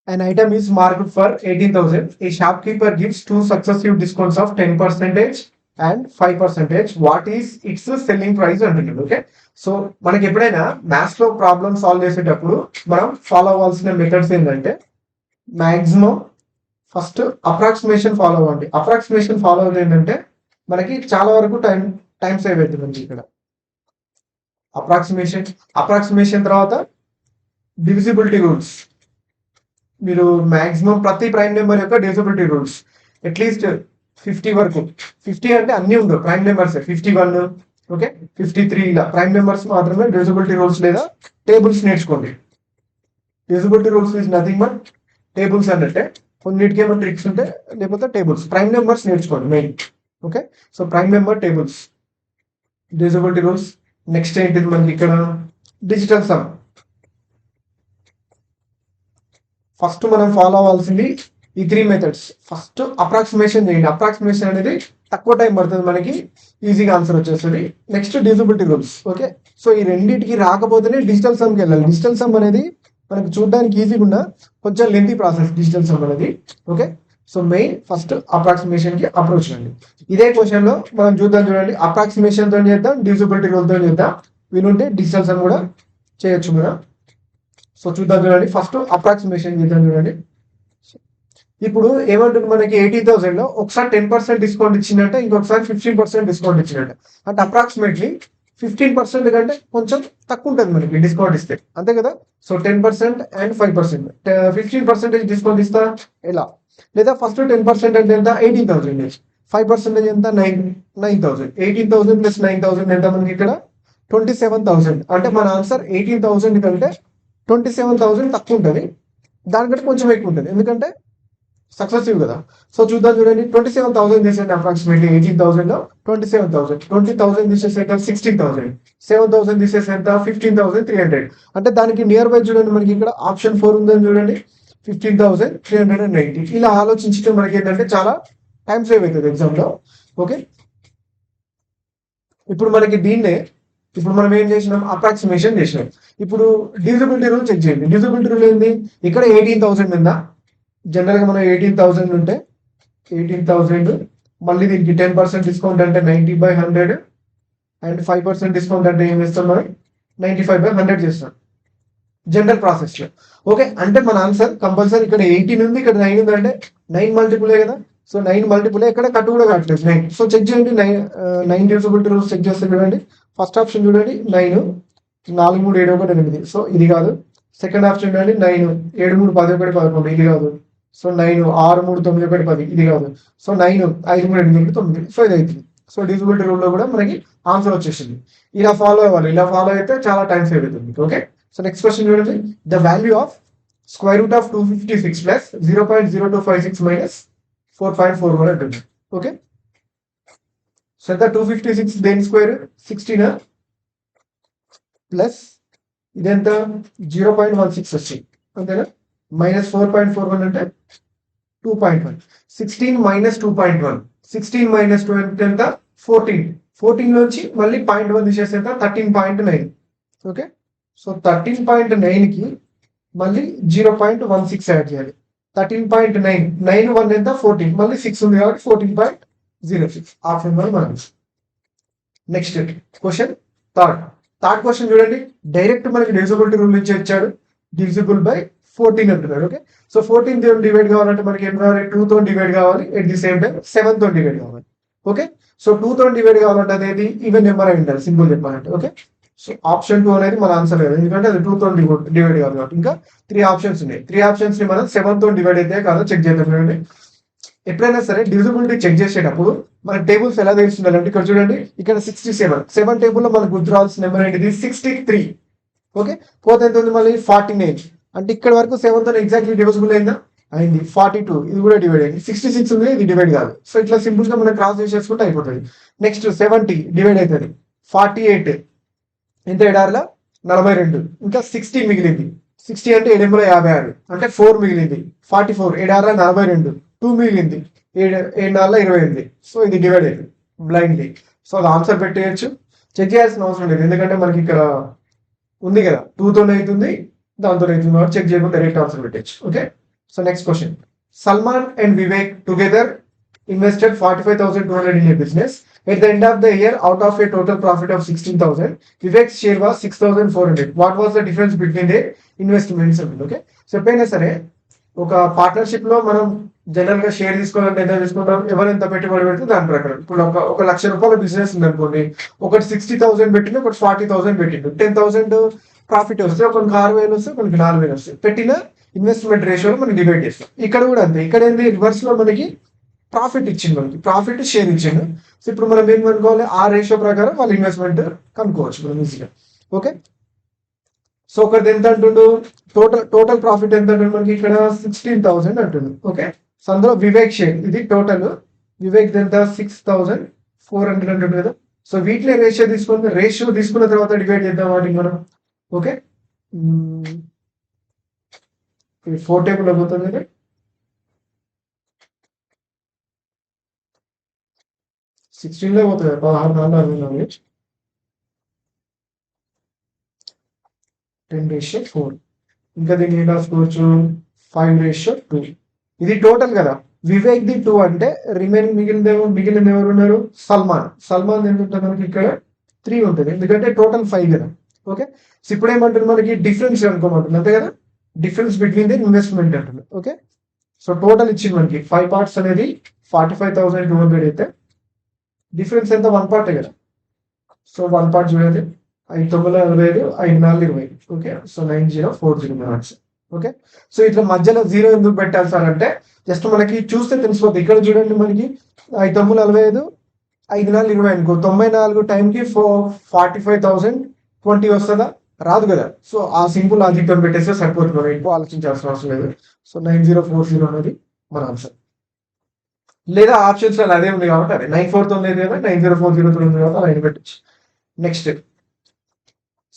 An item is marked for 18,000. A shopkeeper gives two successive discounts of 10% and 5%. What is its selling price అంటున్నాడు. Okay, so మనకి ఎప్పుడైనా maths లో problem solve చేసేటప్పుడు మనం follow అవ్వాల్సిన methods ఏంటంటే maximum first approximation follow అవ్వండి. Approximation follow అవ్వడం ఏంటంటే మనకి చాలా వరకు టైం సేవ్ అవుతుంది. ఇక్కడ అప్రాక్సిమేషన్ తర్వాత డివిజిబిలిటీ రూల్స్. మీరు మాక్సిమం ప్రతి ప్రైమ్ నెంబర్ యొక్క డివిజిబిలిటీ రూల్స్ అట్లీస్ట్ 50 వరకు. 50 అంటే అన్ని ఉండవు, ప్రైమ్ నెంబర్స్ 51, ఓకే 53 ఇలా ప్రైమ్ నెంబర్స్ మాత్రమే డివిజిబిలిటీ రూల్స్ లేదా టేబుల్స్ నేర్చుకోండి. Divisibility rules is nothing but tables అంటే కొన్నిటికి ఏమో ట్రిక్స్ ఉంటే లేకపోతే టేబుల్స్. ప్రైమ్ నెంబర్స్ నేర్చుకోండి main. Okay, so prime number tables divisibility rules. Next ఏంటిది మనకి ఇక్కడ డిజిటల్ సమ్. ఫస్ట్ మనం ఫాలో అవ్వాల్సింది ఈ 3 మెథడ్స్. ఫస్ట్ అప్రాక్సిమేషన్ చేయండి. అప్రాక్సిమేషన్ అనేది తక్కువ టైం పడుతుంది, మనకి ఈజీగా ఆన్సర్ వచ్చేస్తుంది. Next divisibility rules. Okay, so ఈ రెండింటికి రాకపోతేనే డిజిటల్ సమ్కి వెళ్ళాలి. డిజిటల్ సమ్ అనేది మనకు చూడడానికి ఈజీగా ఉన్న కొంచెం లెంతీ ప్రాసెస్ డిజిటల్ సమ్ అనేది. Okay, so main first approximation కి అప్రోచ్ అండి. ఇదే క్వశ్చన్ లో మనం చూడండి, అప్రాక్సిమేషన్ తో చేద్దాం, డివిజిబిలిటీ రూల్ తో చేద్దాం. వీలుంటే డిజిటల్ సమ్ కూడా చేయొచ్చు మనం. సో చూడండి, ఫస్ట్ అప్రాక్సిమేషన్ చేద్దాం. చూడండి, ఇప్పుడు ఏమంటుంది మనకి 80,000 లో ఒకసారి 10% డిస్కౌంట్ ఇచ్చిందంటే ఇంకొకసారి 15% డిస్కౌంట్ ఇచ్చినట్ట. అంటే అప్రాక్సిమేట్లీ 15% కంటే కొంచెం తక్కువ ఉంటుంది మనకి డిస్కౌంట్ ఇస్తే, అంతే కదా. సో 10% అండ్ 5%, 15% డిస్కౌంట్ ఇస్తా ఎలా, లేదా ఫస్ట్ 10% అంటే ఎంత 18,000, 5% ఎంత 9,000. 18,000 ప్లస్ 9,000 ఎంత మనకి ఇక్కడ 27,000. అంటే మన ఆన్సర్ 18,000 కంటే 27,000 తక్కువ ఉంటుంది, దానికంటే కొంచెం ఎక్కువ ఉంటుంది ఎందుకంటే సక్సెసివ్ కదా. సో చూడండి, 27,000 తీసేయండి. అప్రాక్సిమేట్లీ 18,000 లో 27,000, 20,000 తీసేసేంత 16,000, 7,000 తీసేసేంత 15,300. అంటే దానికి నియర్ బై చూడండి, మనకి ఇక్కడ ఆప్షన్ 4 ఉందని చూడండి, 15,390. ఇలా ఆలోచించితే మనకి ఏంటంటే చాలా టైం సేవ్ అవుతుంది ఎగ్జామ్ లో. ఓకే, ఇప్పుడు మనకి దీన్నే ఇప్పుడు మనం ఏం చేసినాం, అప్రాక్సిమేషన్ చేసినాం. ఇప్పుడు డివిజిబిలిటీ రూల్ చెక్ చేయండి. డివిజిబిలిటీ రూల్ ఏంది, ఇక్కడ 18,000 ఉందా. జనరల్ గా మనం 18,000 ఉంటే 18,000 మళ్ళీ దీనికి 10% డిస్కౌంట్ అంటే 90/100 అండ్ 5% డిస్కౌంట్ అంటే ఏం చేస్తాం మనం 95/100 చేస్తాం జనరల్ ప్రాసెస్ లో. ఓకే, అంటే మన ఆన్సర్ కంపల్సరీ ఇక్కడ 18 ఉంది, ఇక్కడ 9 ఉంది అంటే 9 మల్టిపులే కదా. సో 9 మల్టిపులే, ఇక్కడ కట్టు కూడా కట్టలేదు 9. సో చెక్ చేయండి, 9 డివిజిబిలిటీ రూల్స్ చెక్ చేస్తే చూడండి, ఫస్ట్ ఆప్షన్ చూడండి 9, 4 3 7 1 8. సో ఇది కాదు. సెకండ్ ఆప్షన్ చూడండి 9 7 3 10 1 11. ఇది కాదు. సో 9 6 3 9 1 10. ఇది కాదు. సో 9 5 3 8 9. సో ఇది అవుతుంది. సో డివిజిబిలిటీ రూల్ లో కూడా మనకి ఆన్సర్ వచ్చేసింది. ఇలా ఫాలో అవ్వాలి. ఇలా ఫాలో అయితే చాలా టైం సేవ్ అవుతుంది. ఓకే, సో నెక్స్ట్ క్వశ్చన్ చూడండి, the value of square root of 256 plus 0.0256 minus 4.41 అంటుంది. ఓకే, సో ఎంత 256 దేని స్క్వేర్ 16 ప్లస్ ఇదెంత 0.16 వచ్చింది అంతేనా, మైనస్ 4.41 అంటే 2.1. 16 మైనస్ 2.1, 16 మైనస్ 2 అంటే ఎంత 14. 14 నుంచి మళ్ళీ 0.1 తీసేస్తే ఎంత 13.9. ఓకే, సో 13.9 కి మళ్ళీ 0.16 యాడ్ చేయాలి. 13.9 9 1 ఎంత 14, మళ్ళీ 6 ఉంది కాబట్టి 14.06. ఆప్షన్ 1 మనం. నెక్స్ట్ క్వశ్చన్ థర్డ్ క్వశ్చన్ చూడండి, డైరెక్ట్ మనకి డివిజిబిలిటీ రూల్ నుంచి ఇచ్చాడు. డివిజిబుల్ బై 14 అంటున్నారు. ఓకే, సో 14 తో డివైడ్ కావాలంటే మనకి ఏం కావాలి, 2 తో డివైడ్ కావాలి. ఎట్ ది సేమ్ టైం 7 తో డివైడ్ కావాలి. ఓకే, సో 2 తో డివైడ్ కావాలంటే అనేది ఈవెన్ నెంబర్ అయి ఉండాలి, సింపుల్ చెప్పాలంటే. ఓకే, సో ఆప్షన్ 2 అనేది మన ఆన్సర్ లేదు, ఎందుకంటే అది 2 తో డివైడ్ కావాలి కాబట్టి. ఇంకా 3 ఆప్షన్స్ ఉన్నాయి. 3 ఆప్షన్స్ ని మనం 7 తో డివైడ్ అయితే కాదో చెక్ చేద్దాం. చూడండి, ఎప్పుడైనా సరే డివిజిబిలిటీ చెక్ చేసేటప్పుడు మన టేబుల్స్ ఎలా తెలుస్తుండాలంటే ఇక్కడ చూడండి, ఇక్కడ 67 టేబుల్ లో మనకు గుర్తు రావాల్సిన నెంబర్ ఏంటిది 63. ఓకే, పోతే ఎంత ఉంది మళ్ళీ 49. అంటే ఇక్కడ వరకు 7 తో ఎగ్జాక్ట్లీ డివిజిబుల్ అయిందా, అయింది. 42 ఇది కూడా డివైడ్ అయింది. 66 ఉంది, ఇది డివైడ్ కాదు. సో ఇట్లా సింపుల్ గా మనం క్రాస్ చేసేసుకుంటే అయిపోతుంది. నెక్స్ట్ 70 డివైడ్ అవుతుంది. 48 ఎంత 7 42. ఇంకా 60 మిగిలింది. 60 అంటే 7 56 అంటే 4 మిగిలింది. 44 7 42, 2 మిగిలింది. 7 28. సో ఇది డివైడ్ అయింది బ్లైండ్లీ. సో అది ఆన్సర్ పెట్టేయచ్చు, చెక్ చేయాల్సిన అవసరం లేదు, ఎందుకంటే మనకి ఇక్కడ ఉంది కదా 2 తోనే అవుతుంది, దాంతో అవుతుంది కాబట్టి చెక్ చేయకుండా డైరెక్ట్ ఆన్సర్ పెట్టచ్చు. Okay, so next question, Salman and Vivek together invested 45,200 in a business. At the end of the year, out of a total profit of 16,000, Vivek's share was 6,400. What was the difference between the investments? Okay. So ఎప్పుడైనా సరే ఒక partnership లో మనం general గా share తీసుకోవాలంటే ఎంత తీసుకుంటాం, ఎవరెంత పెట్టుబడి పెడితే దాని ప్రకారం. ఇప్పుడు ఒక ₹1,00,000 బిజినెస్ ఉంది అనుకోండి, ఒకటి 60,000 పెట్టిండు, ఒకటి 40,000 పెట్టిండు, 10,000 ప్రాఫిట్ వస్తే ఒకరికి 6,000 వస్తే ఒకరికి 4,000 వస్తాయి. పెట్టిన ఇన్వెస్ట్మెంట్ రేషియోలో మనం డివైడ్ చేస్తాం. ఇక్కడ కూడా అంతే, ఇక్కడ ఏంది రివర్స్ లో మనకి ప్రాఫిట్ ఇచ్చింది, మనకి ప్రాఫిట్ షేర్ ఇచ్చిండు. సో ఇప్పుడు మనం ఏం కనుక్కోవాలి, ఆ రేషియో ప్రకారం వాళ్ళ ఇన్వెస్ట్మెంట్ కనుక్కోవచ్చు మనం ఈజీగా. ఓకే, సో ఒకటి ఎంత అంటుండు, టోటల్ ప్రాఫిట్ ఎంత అంటుండు మనకి ఇక్కడ 16,000 అంటుండు. ఓకే, సో అందులో వివేక్ షేర్ ఇది టోటల్, వివేక్ ఎంత 6,400 అంటుండు కదా. సో వీటిలో రేషియో తీసుకున్న తర్వాత డివైడ్ చేద్దాం వాటికి మనం. ఓకే, 4 టేబుల్ అవుతుంది, 16 పోతుంది, 16 10/4. ఇంకా దీన్ని ఏం రాసుకోవచ్చు, 5/2. ఇది టోటల్ కదా. వివేక్ ది 2 అంటే మిగిలిన ఎవరు ఉన్నారు, సల్మాన్ ఎంత ఉంటుంది మనకి ఇక్కడ 3 ఉంటుంది, ఎందుకంటే టోటల్ 5 కదా. ఓకే, సో ఇప్పుడు ఏమంటుంది మనకి డిఫరెన్స్ అనుకోమంటుంది, అంతే కదా, డిఫరెన్స్ బిట్వీన్ ది ఇన్వెస్ట్మెంట్ అంటుంది. ఓకే, సో టోటల్ ఇచ్చింది మనకి 5 పార్ట్స్ అనేది 45,200 అయితే డిఫరెన్స్ ఎంత, 1 పార్ట్ కదా. సో 1 పార్ట్ చూడండి, 5,945, 5,420. Okay, so 9040 marks. Okay, so ఇట్లా మధ్యలో 0 ఎందుకు పెట్టాలి సార్ అంటే జస్ట్ మనకి చూస్తే తెలిసిపోతుంది. ఇక్కడ చూడండి మనకి 5,945, 5,420 అనుకో, 94 టైంకి 45,020 వస్తుందా, రాదు కదా. సో ఆ సింపుల్ లాజిక్ తో పెట్టేస్తే సరిపోతుంది, మనం ఎక్కువ ఆలోచించాల్సిన అవసరం లేదు. సో 9040 అనేది మన ఆన్సర్. లేదా ఆప్షన్స్ లో అదే ఉంది కాబట్టి అదే 943 లేదు కదా, 9040 ఉంది కాబట్టి అలా పెట్టచ్చు. Next,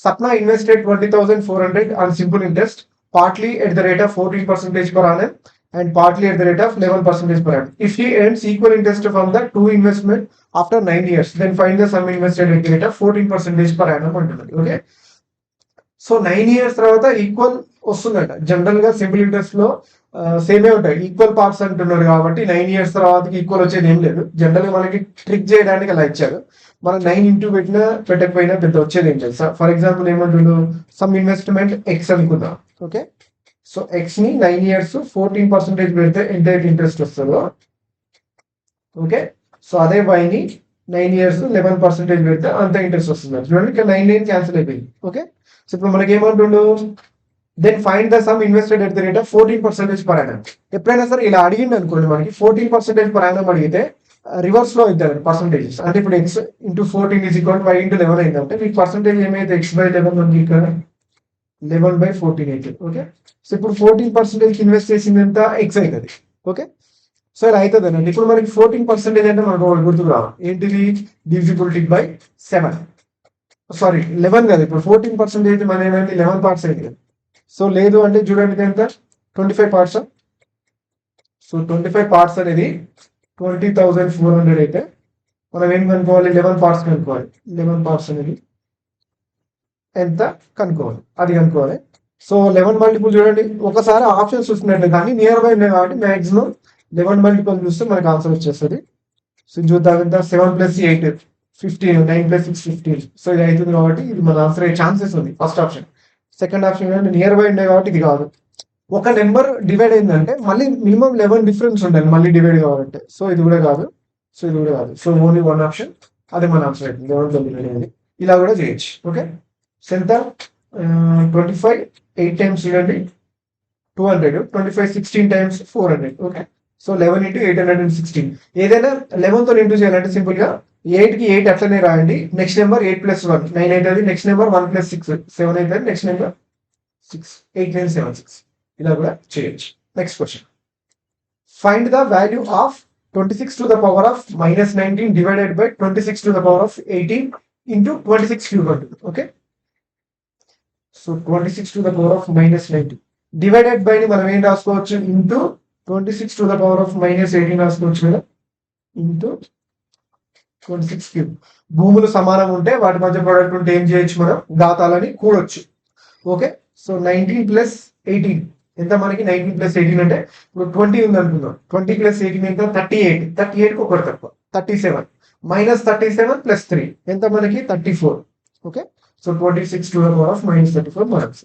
Sapna invested 20,400 on simple interest, partly at the rate of 14% per annum and partly at the rate of 11% per annum. If he earns equal interest from the two investment after 9 years, then find the sum invested at the rate of 14% per annum. Okay, so 9 years తర్వాత equal వస్తుందట. General గా simple interest లో సేమే ఉంటాయి, equal parts అంటున్నారు కాబట్టి 9 years తర్వాత equal వచ్చేది ఏం లేదు. జనరల్ గా మనకి ట్రిక్ చేయడానికి అలా ఇచ్చారు. మనం 9 ఇంటూ పెట్టినా పెట్టకపోయినా పెద్ద వచ్చేది ఏం లేదు. ఫర్ ఎగ్జాంపుల్ ఏమంటుండు, సమ్ ఇన్వెస్ట్మెంట్ ఎక్స్ అనుకుందాం. ఓకే, సో ఎక్స్ ని 9 years 14% పెడితే ఎంత ఇంట్రెస్ట్ వస్తుందో, ఓకే, సో అదే వై ని 9 years 11% పెడితే అంత ఇంట్రెస్ట్ వస్తుంది. చూడండి ఇక్కడ 9 క్యాన్సిల్ అయిపోయింది. ఓకే, సో ఇప్పుడు మనకి ఏమంటుండు, then find the sum invested at the rate of 14% per annum. ఎప్పుడైనా సరే ఇలా అడిగింది అనుకోండి, మనకి 14% per annum అడిగితే రివర్స్ లో అవుతుంది పర్సంటేజెస్. అంటే ఇప్పుడు X into 14 is equal Y into 11 అయిందంటే మీకు పర్సంటేజ్ ఏమైతే x/11 మనకి ఇక్కడ 11/14 అవుతుంది. ఓకే, సో ఇప్పుడు 14% ఇన్వెస్ట్ చేసింది ఎంత, ఎక్స్ అవుతుంది. ఓకే, సో ఇలా అవుతుంది అనండి. ఇప్పుడు మనకి 14% అంటే మనకు గుర్తుకు రావాలి, ఏంటిది, డివిజిబిలిటీ బై 7, సారీ 11 కదా. ఇప్పుడు 14% మన ఏమైంది, 11 పార్ట్స్ అయింది కదా. సో లేదు అంటే చూడండి ఎంత, 25 పార్ట్స్. సో 25 పార్ట్స్ అనేది 20,400 అయితే మనం ఏం కనుక్కోవాలి, 11 పార్ట్స్ కనుక్కోవాలి. 11 పార్ట్స్ అనేది ఎంత కనుక్కోవాలి, అది కనుక్కోవాలి. సో 11 మల్టిపుల్ చూడండి, ఒకసారి ఆప్షన్స్ చూస్తున్నట్టు కానీ నియర్ బై ఉన్నాయి కాబట్టి మాక్సిమం 11 మల్టిపుల్ చూస్తే మనకు ఆన్సర్ వచ్చేస్తుంది. సో చూద్దాం ఎంత, 7 + 8 15, 9 + 6 15. సో ఇది అవుతుంది కాబట్టి ఇది మన ఆన్సర్ అయ్యే ఛాన్సెస్ ఉంది. First option. సెకండ్ ఆప్షన్ ఏంటంటే నియర్ బై ఉన్నాయి కాబట్టి ఇది కాదు. ఒక నెంబర్ డివైడ్ అయిందంటే మళ్ళీ మినిమం 11 డిఫరెన్స్ ఉండాలి మళ్ళీ డివైడ్ కావాలంటే. సో ఇది కూడా కాదు, సో ఇది కూడా కాదు. సో ఓన్లీ 1 ఆప్షన్, అదే మన ఆన్సర్ అవుతుంది. 11 డివైడ్ అయింది, ఇలా కూడా చేయొచ్చు. ఓకే, సో ఎంత, 25 8 times చూడండి 200, 25 16 times 400. Okay, so 11 into 816. ఏదైనా 11 తో ఇంటూ చేయాలంటే సింపుల్ గా 8 కి 8 అట్లనే రాయండి. నెక్స్ట్ నెంబర్ 8 + 1 9 అవుతుంది. నెక్స్ట్ నెంబర్ 1 + 6 7 అవుతుంది. Next number 6 8 9 7 6. ఇలా కూడా చేయొచ్చు. Next question, find the value of 26 to the power of -19 divided by 26 to the power of 18 into 26 cube అంటుంది. Okay, so 26 to the power of -19 divided by ని మనం ఏం రాసుకోవచ్చు, into 26 to the power of -18 రాసుకోవచ్చు కదా, into 26 cube. భూములు సమానం ఉంటే వాటి మధ్య ప్రొడక్ట్ ఉంటే ఏం చేయొచ్చు, మనం ఘాతాలని కూడొచ్చు. ఓకే, సో 19 + 18 ఎంత మనకి 19 ప్లస్ 18 అంటే ఇప్పుడు 20 ఉంది అనుకుందాం. 20 ప్లస్ 18 ఎంత 38. 38కి ఒకటి తక్కువ 37 మైనస్ 37 ప్లస్ 3 ఎంత మనకి 34. Okay, so 26 to the power of minus 34 marks.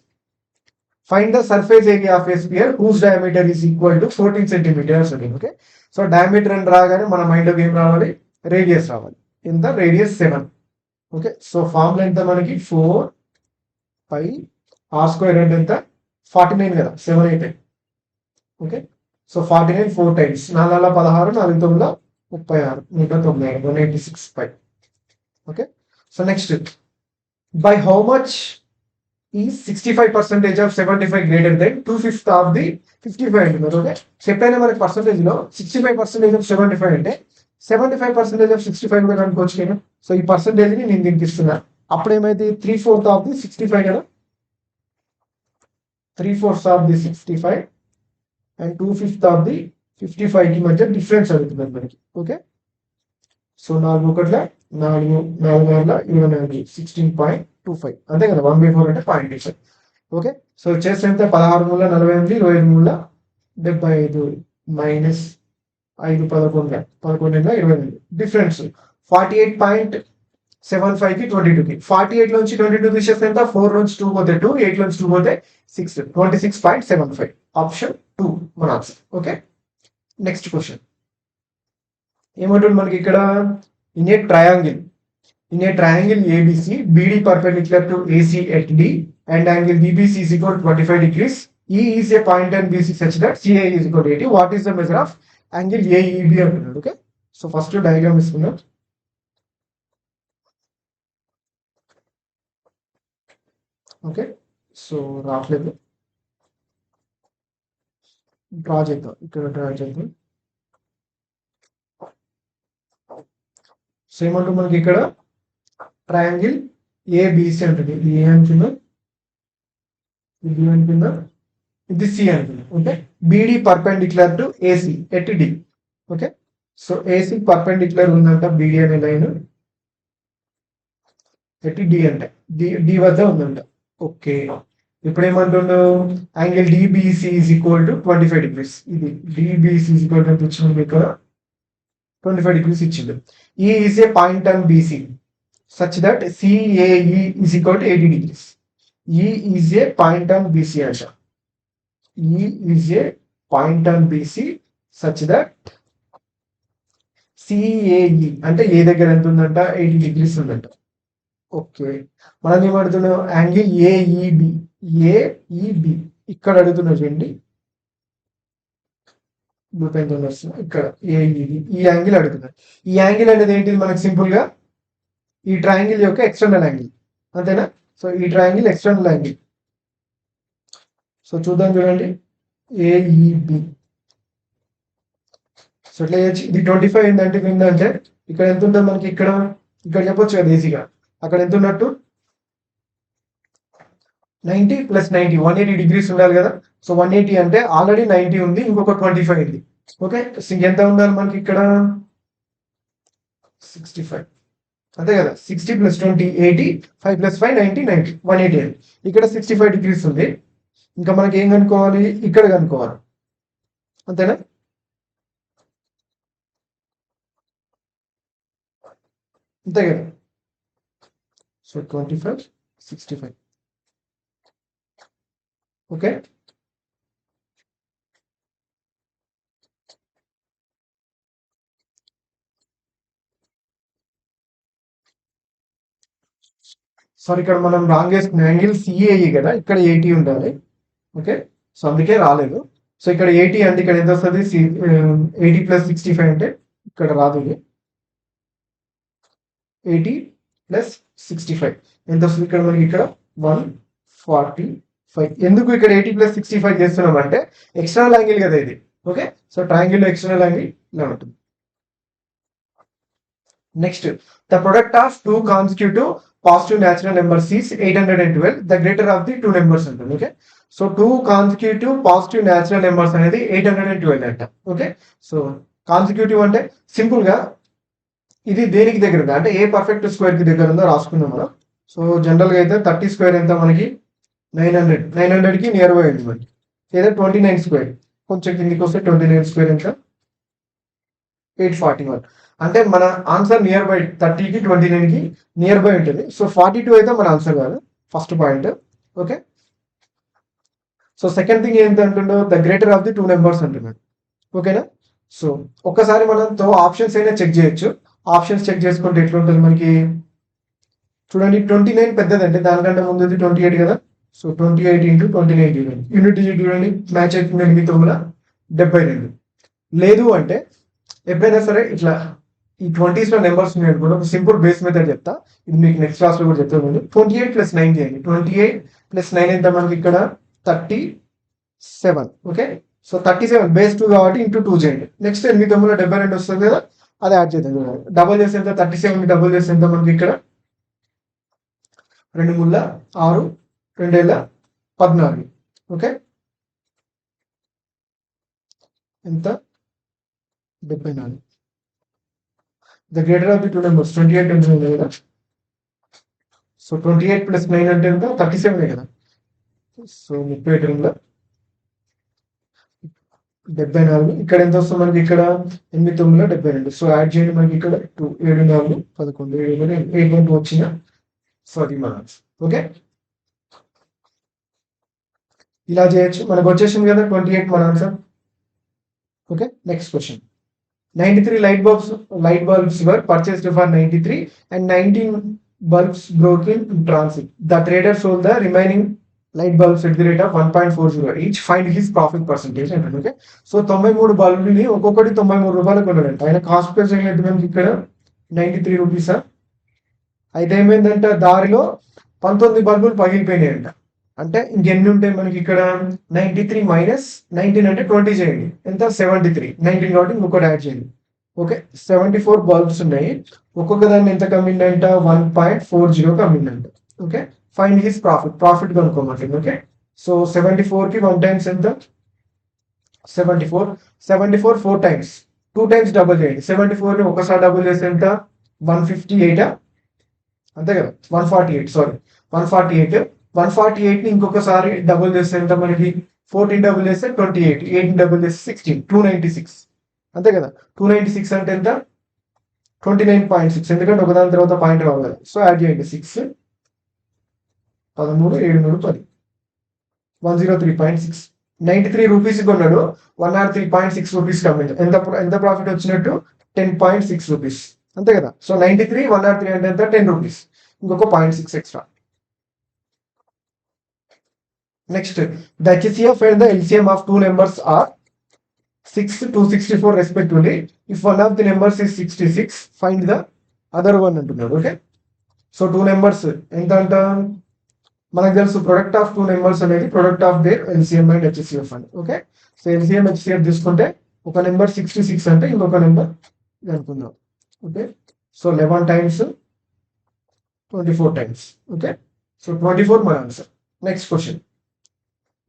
Find the surface area of a sphere whose diameter is equal to 14 centimeters. Okay, so diameter అని రాగానే మన మైండ్లోకి ఏం రావాలి, రేడియస్ రావాలి. ఎంత రేడియస్ 7. ఓకే, సో ఫార్ములా ఎంత మనకి 4 పై r స్క్వేర్ అంటే ఎంత 49 కదా, 7 అయితే. ఓకే, సో 49 4 టైమ్స్ 4 16 4 9 36 196 186 పై. Okay, so next by how much is 65% of 75 greater than 2/5 of the 55 అంటున్నారు. ఓకే, చెప్పైనా మనకి పర్సంటేజ్ లో 65% ఆఫ్ 75 అంటే 75% ఆఫ్ 65 కూడా అనుకోవచ్చు నేను. సో ఈ పర్సంటేజ్ ని నేను దీనికి ఇస్తున్నా. అప్పుడు ఏమైతే 3/4 ఆఫ్ ది 65 కదా, 3/4 of the 65 and 2/5 of the 55 కి మధ్య డిఫరెన్స్ అవుతుంది మనకి. ఓకే, సో 4 1 4 4 24 16.25 అంతే కదా, 1/4 అంటే 0.25. ఓకే, సో చేస్తే ఎంత 16 మూల 48 25 మూల 75 మైనస్ 5 11 11 28 డిఫరెన్స్ 48.75 కి 22 కి 48 నుంచి 22 తీసేస్తే ఎంత 4 నుంచి 2 పోతే 2 8 నుంచి 2 పోతే 6 26.75 ఆప్షన్ 2 మన ఆన్సర్. ఓకే, నెక్స్ట్ క్వశ్చన్ ఏమంటుంది మనకి ఇక్కడ, in a triangle ABC BD perpendicular to AC at D and angle BBC is equal to 25 degrees. E is a point and BC such that CA is equal to 80. What is the measure of angle AEB అంటున్నాడు. Okay, so first diagram ఇస్తున్నాం. Okay, so రావట్లేదు, draw చేద్దాం, ఇక్కడ draw చేద్దాం. So ఏమంటుంది మనకి ఇక్కడ triangle ABC అంటుంది. ఇది ఏ అనుకుందా, ఇది బి అనుకుందా, ఇది సి అనుకుందా. Okay, BD perpendicular to AC at D. Okay, so AC perpendicular ఉందంట బిడి అనే లైన్, ఎట్ డి అంటే డి వద్ద ఉందంట. ఓకే, ఇప్పుడు ఏమంటుండు, angle DBC is equal to 25 degrees. ఇది డిబిసి ఈజ్ ఈక్వల్ టు ఇచ్చింది ఇక్కడ 25 డిగ్రీస్ ఇచ్చిండు. E is a point on BC such that CAE is equal to 80 degrees. E is a point on BC అంట. E is a point on BC such that CAE అంటే ఏ దగ్గర ఎంత ఉందంట 80 degrees ఉందంట. Okay, మనం ఏమడుతున్నాం, angle AEB ఇక్కడ అడుగుతున్నా చూడండి, ఇక్కడ ఏఈబి ఈ యాంగిల్ అడుగుతున్నారు. ఈ యాంగిల్ అనేది ఏంటిది మనకి సింపుల్ గా ఈ ట్రయాంగిల్ యొక్క ఎక్స్టర్నల్ యాంగిల్, అంతేనా. సో ఈ ట్రయాంగిల్ ఎక్స్టర్నల్ యాంగిల్, సో చూద్దాం చూడండి ఏఈబి. సో ఇట్లా ఇది 25 ఏంటంటే ఏంటంటే ఇక్కడ ఎంత ఉంటుంది మనకి, ఇక్కడ చెప్పొచ్చు కదా ఈజీగా, అక్కడ ఎంత ఉన్నట్టు 90 ప్లస్ 90 180 డిగ్రీస్ ఉండాలి కదా. సో 180 అంటే ఆల్రెడీ 90 ఉంది, ఇంకొక 25 ఉంది. ఓకే, ఎంత ఉండాలి మనకి ఇక్కడ 65 అంతే కదా, 60 ప్లస్ 20 80 5 ప్లస్ 5 90 90 180 అని. ఇక్కడ 65 డిగ్రీస్ ఉంది, ఇంకా మనకి ఏం కనుక్కోవాలి, ఇక్కడ కనుక్కోవాలి, అంతేనా. అంతే కదా, సో 25 65. ఓకే, సారీ ఇక్కడ మనం రాంగ్ చేసుకున్న యాంగిల్ సిఏఈ కదా, ఇక్కడ 80 ఉండాలి. ఓకే, సో అందుకే రాలేదు. సో ఇక్కడ 80 అంటే ఇక్కడ ఎంత వస్తుంది, 80 ప్లస్ 65 అంటే ఇక్కడ రాదు, 80 ప్లస్ 65 ఎంత వస్తుంది ఇక్కడ మనకి, ఇక్కడ 145. ఎందుకు ఇక్కడ 80 ప్లస్ 65 చేస్తున్నాం అంటే ఎక్స్టర్నల్ యాంగిల్ కదా ఇది. Okay, so triangle external angle ఇలా ఉంటుంది. Next, the product of 2 consecutive positive natural numbers is 812, the greater of the 2 numbers ఉంటుంది. Okay, so 2 consecutive positive natural numbers అనేది 812 అంట. ఓకే, సో కాన్సిక్యూటివ్ అంటే సింపుల్ గా ఇది దేనికి దగ్గర ఉంది అంటే ఏ పర్ఫెక్ట్ స్క్వేర్ కి దగ్గర ఉందో రాసుకుందాం మనం. సో జనరల్ గా అయితే 30 స్క్వేర్ ఎంత మనకి 900 కి నియర్ బై ఉంది మనకి. లేదా 29 స్క్వేర్, కొంచెం కిందికి వస్తే 29 స్క్వేర్ ఎంత 841. అంటే మన ఆన్సర్ నియర్ బై 30కి 29కి నియర్ బై ఉంటుంది. సో 42 అయితే మన ఆన్సర్ కాదు, first point. Okay, so second thing ఏంటంటుండో the greater of the two numbers అంటున్నాడు. ఓకేనా, సో ఒక్కసారి మనతో ఆప్షన్స్ అయినా చెక్ చేయొచ్చు. ఆప్షన్స్ చెక్ చేసుకుంటే ఎట్లుంటుంది మనకి చూడండి. 29 పెద్దదంటే దానికంటే ముందు 28 కదా. సో 28 ఇంటూ 29 చూడండి, యూనిట్ డిజిట్ చూడండి మ్యాచ్ అవుతుంది 972. లేదు అంటే ఎప్పుడైనా సరే ఇట్లా ఈ 20s లో నెంబర్స్ ఉన్నాయి అనుకోండి, ఒక సింపుల్ బేస్ మెథడ్ చెప్తా, ఇది మీకు నెక్స్ట్ క్లాస్ లో కూడా చెప్తాను. 28 + 9 చేయండి. 28 + 9 ఎంత మనకి ఇక్కడ 37. ఓకే, సో 37 బేస్ 2 కాబట్టి ఇంటూ 2 చేయండి. నెక్స్ట్ 972 వస్తుంది కదా, అది యాడ్ చేద్దాం. డబుల్ చేస్తే ఎంత 37 డబుల్ చేస్తే ఎంత మనకి ఇక్కడ 2 3 6 2 14. ఓకే, ఎంత 74. The greater of the two numbers 28 ఉంటుంది కదా. సో 28 + 9 అంటే ఎంత 37 కదా. సో 37 74. ఇక్కడ ఎంత వస్తుంది మనకి ఇక్కడ 8 9 72. సో యాడ్ చేయండి మనకి ఇక్కడ 2 7 4 11 7 8 వచ్చిన. సో అది మన ఆన్సర్. ఓకే, ఇలా చేయొచ్చు. మనకు వచ్చేసింది కదా 28 మన answer. Okay, next question. 93 light bulbs were purchased for 93 and 19 bulbs broke in transit. The trader sold the remaining light bulbs at the rate of 1.40 each. Find his profit percentage. Okay, so 93 బల్బుని ఒక్కొక్కటి 93 రూపాయలకు కొన్నాడంట. ఆయన cost price ఏంటంటే మనకి ఇక్కడ 93 రూపీసా. అయితే ఏమైందంట, దారిలో 19 బల్బులు పగిలిపోయినాయంట. అంటే ఇంకెన్ని ఉంటాయి మనకి ఇక్కడ 93 - 19 అంటే 20 చేయండి, ఎంత 73. 19 కాబట్టి ఇంకొకటి యాడ్ చేయండి. ఓకే, 74 బల్బ్స్ ఉన్నాయి. ఒక్కొక్క దాన్ని ఎంత కమ్మిందంట 1.40 కమ్మిందంట. ఓకే, ఫైండ్ హిస్ ప్రాఫిట్ కనుక్కోమంటుంది. ఓకే, సో 74కి 1 టైమ్స్ ఎంత 74. 74 4 టైమ్స్, 2 టైమ్స్ డబుల్ చేయండి. 74ని ఒకసారి డబుల్ చేస్తే ఎంత 158 అంతే కదా. 148 సారీ 148. 148ని ఇంకొకసారి డబుల్ చేస్తే ఎంత మనకి 14 డబుల్ చేస్తే 28, 8 డబుల్ చేస్తే 16, 296 అంతే కదా. 296 అంటే ఎంత 29.6, ఎందుకంటే ఒకదాని తర్వాత పాయింట్ రావాలి. సో యాడ్ చేయండి 6 13 7 3 10 103.6. 93 రూపీస్ కొన్నాడు, 103.6 రూపీస్ కమ్మింది. ఎంత ప్రాఫిట్ వచ్చినట్టు 10.6 రూపీస్ అంతే కదా. సో 93 103 అంటే ఎంత 10 రూపీస్, ఇంకొక 0.6 extra. Next, the HCF and the LCM of two numbers are 6 to 64 respectively. If one of the numbers is 66, find the other one అంటున్నాడు. ఓకే, సో టూ నెంబర్స్ ఎంత అంట మనకు తెలుసు. ప్రొడక్ట్ ఆఫ్ టూ నెంబర్స్ అనేది product of their LCM and HCF అని. Okay, so LCM HCF తీసుకుంటే ఒక number 66 అంటే ఇంకొక నెంబర్ అనుకుందాం. Okay, so 11 times 24 times. Okay, so 24 మన answer. Next question.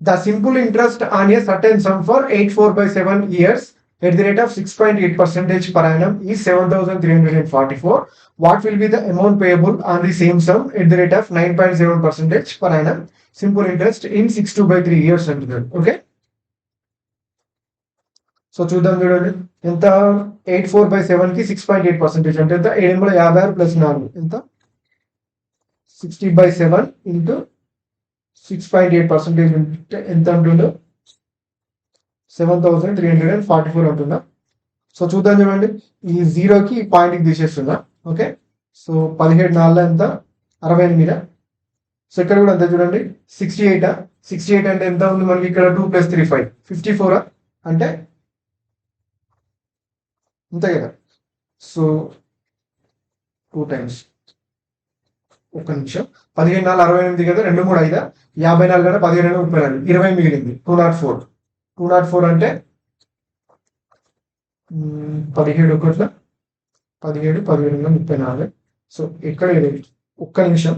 The simple interest on a certain sum for 84/7 years at the rate of 6.8% per annum is 7,344. What will be the amount payable on the same sum at the rate of 9.7% per annum simple interest in 62/3 years అంటున్నాడు. Okay, so చూద్దాం. చూడండి ఎంత 84/7కి 6.8% అంటే ఎంత 756 + 4 ఎంత 60/7 into 6.8% ఉంటే ఎంత అంటుండో 7,344 అంటున్నా. సో చూద్దాం. చూడండి ఈ జీరోకి పాయింట్కి తీసేస్తున్నా. ఓకే, సో 17 4 ఎంత 68. సో ఇక్కడ కూడా అంతే చూడండి 68 అంటే ఎంత ఉంది మనకి ఇక్కడ 2 + 3 5 54 అంటే అంతే కదా. సో 2 టైమ్స్, ఒక్క నిమిషం, 17 4 68 కదా, 2 3 5 54 కదా, 17 34 20 మిగిలింది 204. 204 అంటే 17 1 17 17 34. సో ఎక్కడ ఒక్క నిమిషం,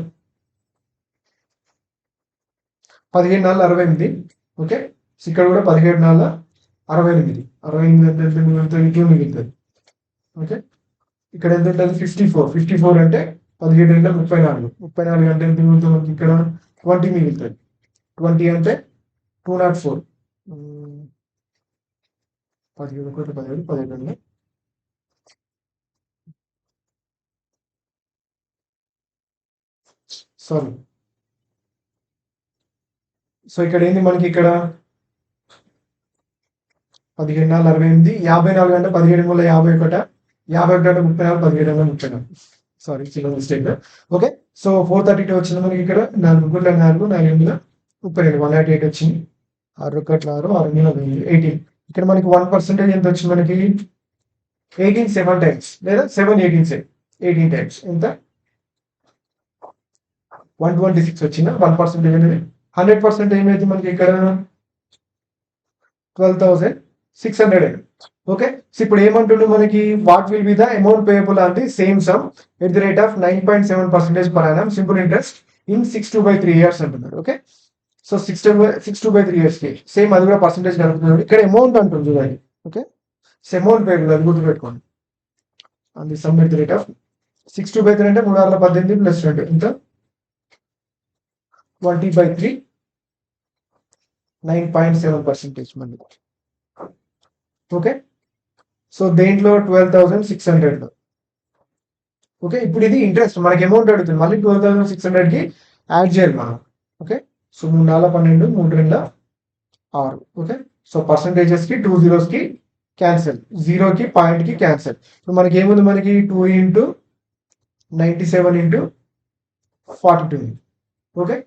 17 4 68. ఓకే, ఇక్కడ కూడా 17 4 68 అంటే మిగులుతుంది. ఓకే, ఇక్కడ ఎంత ఉంటుంది 54 అంటే 17 34 అంటే ఎంత మిగులుతుంది మనకి ఇక్కడ 20 మిగులుతుంది. 20 అంటే 204 17 కోట్ల 17 సారీ. సో ఇక్కడ ఏంది మనకి ఇక్కడ 17 48 అంటే 17 51 అంటే 34 57 సారీ చిన్న మిస్టేక్. ఓకే, సో 432 వచ్చింది మనకి ఇక్కడ 4 గుడ్ల 4 4 32 198 వచ్చింది. 6 1 6 6 18. ఇక్కడ మనకి 1% ఎంత వచ్చింది మనకి 18 7 టైమ్స్ లేదా 7 18 టైమ్స్ ఎంత 126 వచ్చింది 1% అనేది. 100% ఏమైతే మనకి ఇక్కడ 12,600. ఓకే, సో ఇప్పుడు ఏమంటుండే మనకి what will be the amount payable on the same some at the rate of 9.7% per annum simple interest in 62/3 years అంటున్నారు. ఓకే, సో 62/3 years కి సేమ్ అది కూడా పర్సెంటేజ్ కలుపుతుంది. ఇక్కడ అమౌంట్ అంటుంది చూడండి. ఓకే, అమౌంట్ పేయబుల్ అది గుర్తుపెట్టుకోండి. On the some at the rate of 62/3 అంటే 3/18 ప్లస్ 2 ఎంత 20/3 9.7% మళ్ళీ. ఓకే, సో దేంట్లో 12,600. ఓకే, ఇప్పుడు ఇది ఇంట్రెస్ట్ మనకి అమౌంట్ అడుగుతుంది మళ్ళీ 12,600 కి యాడ్ చేయాలి మనం. Okay, so 3 4 12 3 2 6. Okay, so percentages కి 2 zeros కి క్యాన్సిల్, 0 కి పాయింట్ కి క్యాన్సిల్. ఇప్పుడు మనకి ఏముంది మనకి 2 into 97 into 42. ఓకే,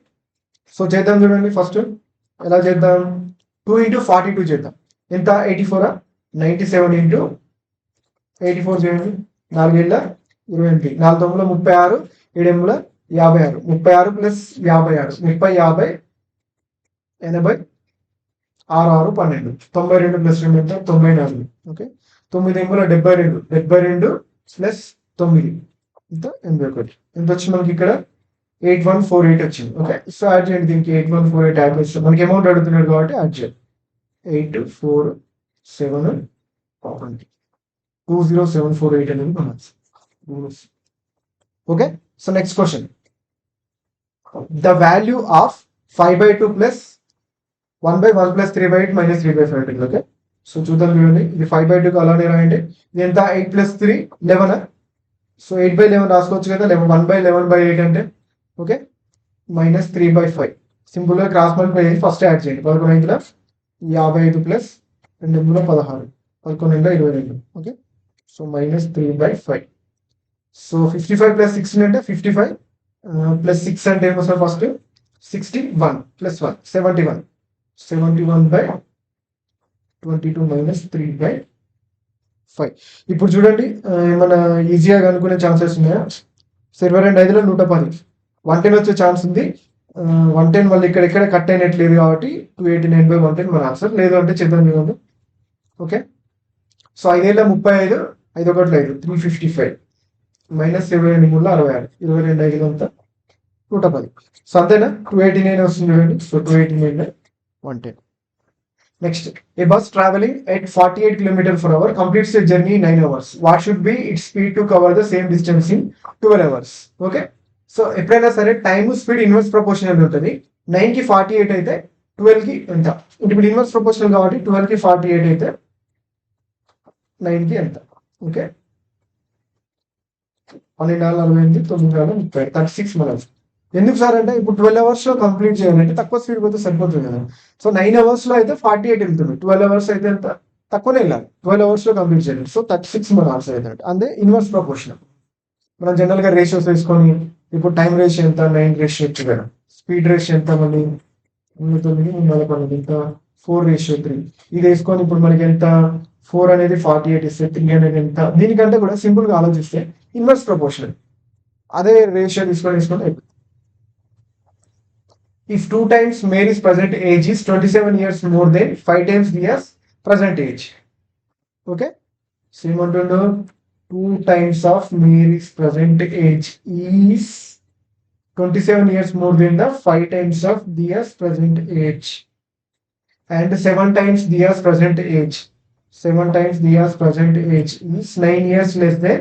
సో చేద్దాం చూడండి. ఫస్ట్ ఎలా చేద్దాం 2 into 42 చేద్దాం ఎంత 84. 97 into 84 చేయండి 4 ఏళ్ళ 28 4 9 36 7 56 36 ప్లస్ 56 30 50 80 6 6 12 92 ప్లస్ 2 ఎంత 94. ఓకే, 9 72 72 ప్లస్ 9 ఎంత 81. ఎంత వచ్చింది మనకి ఇక్కడ 8148 వచ్చింది. ఓకే, సో యాడ్ చేయండి దీనికి 8148 యాడ్ చేస్తే మనకి అమౌంట్ అడుగుతున్నాడు కాబట్టి యాడ్ చేయాలి. 847 20748 అనేది మన answer. Okay, so next question the value of 5/2 plus 1/1 plus 3/8 minus 3/5. Okay, so చూద్దాం చూడండి. ఇది 5/2 అలానే రాయండి. ఇది ఎంత 8 ప్లస్ 3 11. సో 8/11 రాసుకోవచ్చు కదా. 1/11/8 అంటే ఓకే మైనస్ 3/5. సింపుల్ గా క్రాస్ మల్టిప్లై చేసి ఫస్ట్ యాడ్ చేయండి. 11 55 plus 2 16 11 22. Okay, so minus 3/5. So 55 plus 16 అంటే 55 ప్లస్ 6 అంటే ఏమో సార్ ఫస్ట్ 61 ప్లస్ 1 71 71/22 మైనస్ 3/5. ఇప్పుడు చూడండి ఏమన్నా ఈజీగా కనుక్కునే ఛాన్సెస్ ఉన్నాయా? 25 110 110 వచ్చే ఛాన్స్ ఉంది. 110 వాళ్ళు ఇక్కడ కట్ అయినట్లేదు కాబట్టి 289/110 మన ఆన్సర్. లేదు అంటే చేద్దాం చూడండి. ఓకే, సో 5 ఏళ్ళ 35 5 1 5 355 మైనస్ 22 3 66 22 5 అంతా 110. సో అంతేనా 289 వస్తుంది చూడండి. So 289/110. Next A bus travelling at 48 km/h completes the journey 9 hours. What should be it speed to cover the same distance in 12 hours. Okay, so ఎప్పుడైనా సరే టైమ్ స్పీడ్ ఇన్వర్స్ ప్రపోర్షనల్ ఉంటుంది. 9 కి 48 అయితే 12 కి ఎంత. ఇప్పుడు ఇన్వర్స్ ప్రపోర్షనల్ కాబట్టి 12 కి 48 అయితే 9 కి ఎంత. ఓకే, 12 48 9 30 36 మన. ఎందుకు సార్ అంటే ఇప్పుడు 12 hours లో కంప్లీట్ చేయాలంటే తక్కువ స్పీడ్ పోతే సరిపోతుంది కదా. సో 9 hours లో అయితే 48 వెళ్తుంది. 12 hours అయితే ఎంత తక్కువనే వెళ్ళాలి. 12 hours లో కంప్లీట్ చేయాలి. సో 36 మన ఆన్సర్ అయితే అంతే ఇన్వర్స్ ప్రపోర్షనల్. మనం జనరల్ గా రేషియోస్ వేసుకొని ఇప్పుడు టైం రేషియో ఎంత 9:2 స్పీడ్ రేషియో ఎంత మళ్ళీ 9 ఎంత 4:3 ఇది వేసుకొని ఇప్పుడు మనకి ఎంత 4 అనేది 48 ఇస్తే 3 అనేది ఎంత. దీనికంటే కూడా సింపుల్ గా ఆలోచిస్తే ఇన్వర్స్ ప్రపోర్షనల్ అదే రేషియో తీసుకొని అయిపోతుంది. If 2 times Mary's present age is 27 years more than 5 times Dia's present age. Okay, same one to know 2 times of Mary's present age is 27 years more than the 5 times of Dia's present age, and 7 times Dia's present age. 7 times Dia's present age is 9 years less than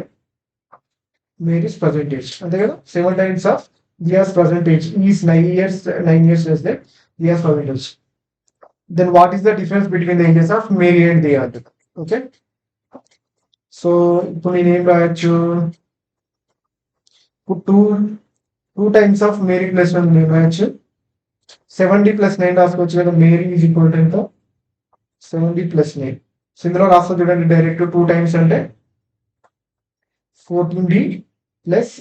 Mary's present age. And then 7 times of Dia's present age is 9 years less than Dia's present age. then what is the difference between the ages of Mary and Dia అంటున్నా. Okay, so ఇప్పుడు నేను ఏం రాయొచ్చు, ఇప్పుడు two times of Mary plus one నేను రాయొచ్చు. 70 + 9 రాసుకోవచ్చు కదా. మేరీ ఈజ్ ఈక్వల్ టు ఎంత, 70 + 9. సో ఇందులో రాస్తా చూడండి డైరెక్ట్. 2 టైమ్స్ అంటే 14D plus